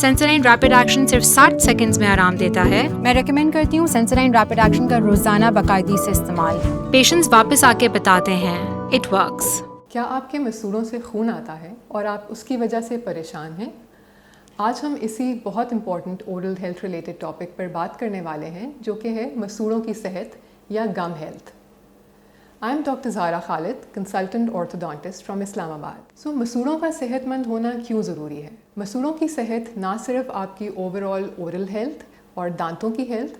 سینسرائن rapid action صرف 60 seconds میں آرام دیتا ہے. میں ریکمینڈ کرتی ہوں سینسرائن ریپڈ ایکشن کا روزانہ باقاعدگی سے استعمال. پیشنٹس واپس آ کے بتاتے ہیں اٹ ورکس. کیا آپ کے مسوڑوں سے خون آتا ہے اور آپ اس کی وجہ سے پریشان ہیں؟ آج ہم اسی بہت important oral health related topic پر بات کرنے والے ہیں جو کہ ہے مسوڑوں کی صحت یا gum health. I am doctor Zahra Khalid, consultant orthodontist from Islamabad. مسوڑوں کا صحت مند ہونا کیوں ضروری ہے؟ مسوڑوں کی صحت نہ صرف آپ کی اوور آل اورل ہیلتھ اور دانتوں کی ہیلتھ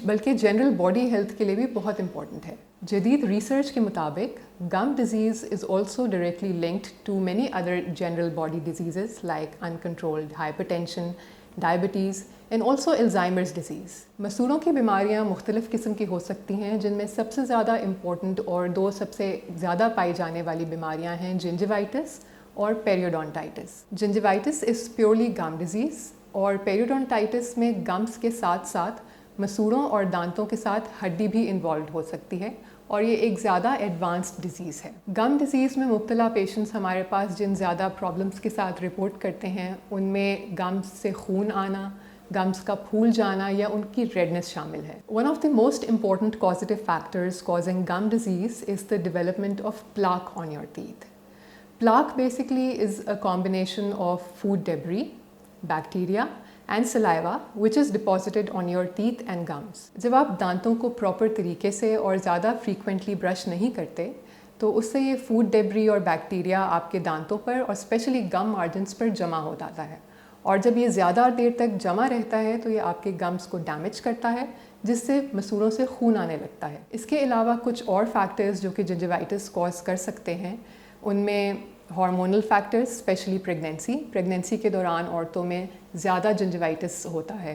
بلکہ جنرل باڈی ہیلتھ کے لیے بھی بہت امپورٹنٹ ہے. جدید ریسرچ کے مطابق gum disease is also directly linked to many other general body diseases like uncontrolled hypertension, diabetes and also Alzheimer's disease. مسوڑوں کی بیماریاں مختلف قسم کی ہو سکتی ہیں, جن میں سب سے زیادہ امپورٹنٹ اور دو سب سے زیادہ پائی جانے والی بیماریاں ہیں جنجیوائٹس اور پیریوڈونٹائٹس. جنجیوائٹس از پیورلی گم ڈیزیز اور پیریوڈونٹائٹس میں گمس کے ساتھ ساتھ مسوڑوں اور دانتوں کے ساتھ ہڈی بھی انوالوڈ ہو سکتی ہے اور یہ ایک زیادہ ایڈوانسڈ ڈیزیز ہے. گم ڈیزیز میں مبتلا پیشنٹس ہمارے پاس جن زیادہ پرابلمس کے ساتھ رپورٹ کرتے ہیں ان میں گمس سے خون آنا, گمس کا پھول جانا یا ان کی ریڈنس شامل ہے. One of the most important causative factors causing gum disease is the development of plaque on your teeth. Plaque basically is a combination of food debris, bacteria and saliva which is deposited on your teeth and gums. جب آپ دانتوں کو proper طریقے سے اور زیادہ frequently brush نہیں کرتے تو اس سے یہ فوڈ ڈیبری اور بیکٹیریا آپ کے دانتوں پر اور اسپیشلی گم مارجنس پر جمع ہو جاتا ہے, اور جب یہ زیادہ دیر تک جمع رہتا ہے تو یہ آپ کے گمس کو ڈیمیج کرتا ہے جس سے مسوڑوں سے خون آنے لگتا ہے. اس کے علاوہ کچھ اور فیکٹرز جو کہ جنجیوائٹس کاز کر سکتے ہیں ان میں ہارمونل فیکٹرز اسپیشلی پریگنینسی کے دوران عورتوں میں زیادہ جنجیوائٹس ہوتا ہے.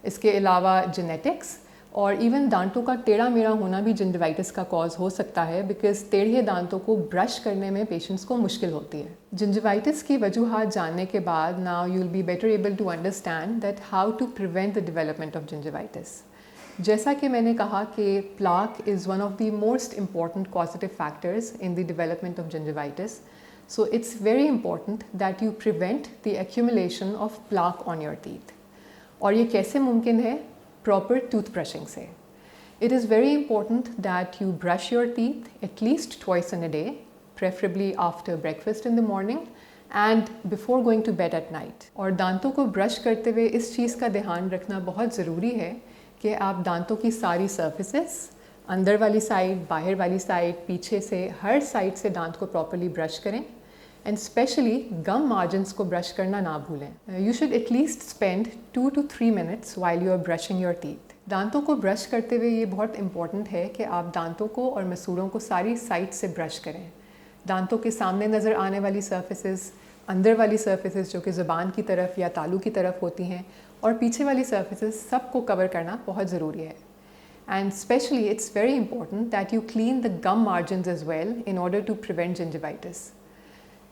اس کے علاوہ جینیٹکس اور ایون دانتوں کا ٹیڑھا میڑھا ہونا بھی جنجیوائٹس کا کاز ہو سکتا ہے بیکاز ٹیڑھے دانتوں کو برش کرنے میں پیشنٹس کو مشکل ہوتی ہے. جنجیوائٹس کی وجوہات جاننے کے بعد now you will be better able to understand that how to prevent the development of gingivitis. جیسا کہ میں نے کہا کہ plaque is one of the most important causative factors in the development of gingivitis. So it's very important that you prevent the accumulation of plaque on your teeth. اور یہ کیسے ممکن ہے؟ Proper tooth brushing سے. It is very important that you brush your teeth at least twice in a day, preferably after breakfast in the morning and before going to bed at night. اور دانتوں کو brush کرتے ہوئے اس چیز کا دھیان رکھنا بہت ضروری ہے کہ آپ دانتوں کی ساری سرفیسز, اندر والی سائڈ, باہر والی سائڈ, پیچھے سے, ہر سائڈ سے دانت کو پراپرلی برش کریں اینڈ اسپیشلی گم مارجنس کو برش کرنا نہ بھولیں. You should at least spend 2 to 3 minutes while you are brushing your teeth. دانتوں کو برش کرتے ہوئے یہ بہت امپورٹنٹ ہے کہ آپ دانتوں کو اور مسوڑوں کو ساری سائڈ سے برش کریں. دانتوں کے سامنے نظر آنے والی سرفیسز, اندر والی سرفیسز جو کہ زبان کی طرف یا تالو کی طرف ہوتی ہیں, اور پیچھے والی سرفیسز, سب کو کور کرنا بہت ضروری ہے. And especially it's very important that you clean the gum margins as well in order to prevent gingivitis.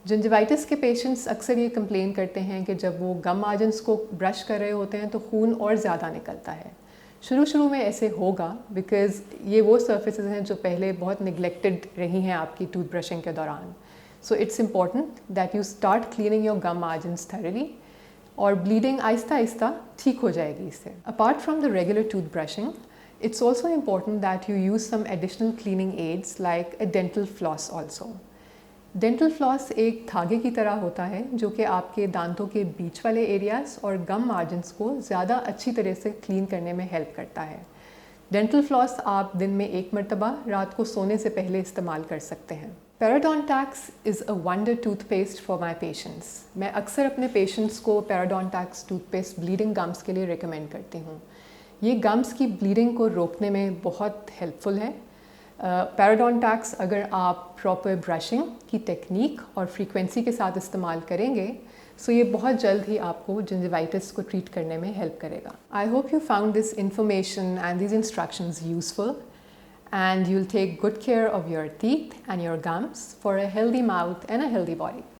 جنجیوائٹس کے پیشنٹس اکثر یہ کمپلین کرتے ہیں کہ جب وہ گم مارجنس کو برش کر رہے ہوتے ہیں تو خون اور زیادہ نکلتا ہے. شروع میں ایسے ہوگا بیکاز یہ وہ سرفیسز ہیں جو پہلے بہت نگلیکٹڈ رہی ہیں آپ کی ٹوتھ برشنگ کے دوران. So it's important that you start cleaning your gum margins thoroughly, اور بلیڈنگ آہستہ آہستہ ٹھیک ہو جائے گی اس سے. Apart from the regular tooth brushing, it's also important that you use some additional cleaning aids like a dental floss also. Dental floss ایک دھاگے کی طرح ہوتا ہے جو کہ آپ کے دانتوں کے بیچ والے ایریاز اور گم مارجنس کو زیادہ اچھی طرح سے کلین کرنے میں ہیلپ کرتا ہے. ڈینٹل فلاس آپ دن میں 1 مرتبہ رات کو سونے سے پہلے استعمال کر سکتے ہیں. Parodontax is a wonder toothpaste for my patients. میں اکثر اپنے پیشنٹس کو Parodontax toothpaste bleeding gums کے لیے ریکمینڈ کرتی ہوں. یہ گمس کی بلیڈنگ کو روکنے میں بہت ہیلپ فل ہے. پیراڈونٹیکس اگر آپ پراپر برشنگ کی ٹیکنیک اور فریکوینسی کے ساتھ استعمال کریں گے سو یہ بہت جلد ہی آپ کو جنجیوائٹس کو ٹریٹ کرنے میں ہیلپ کرے گا. I hope you found this information and these instructions useful and you'll take good care of your teeth and your gums for a healthy mouth and a healthy body.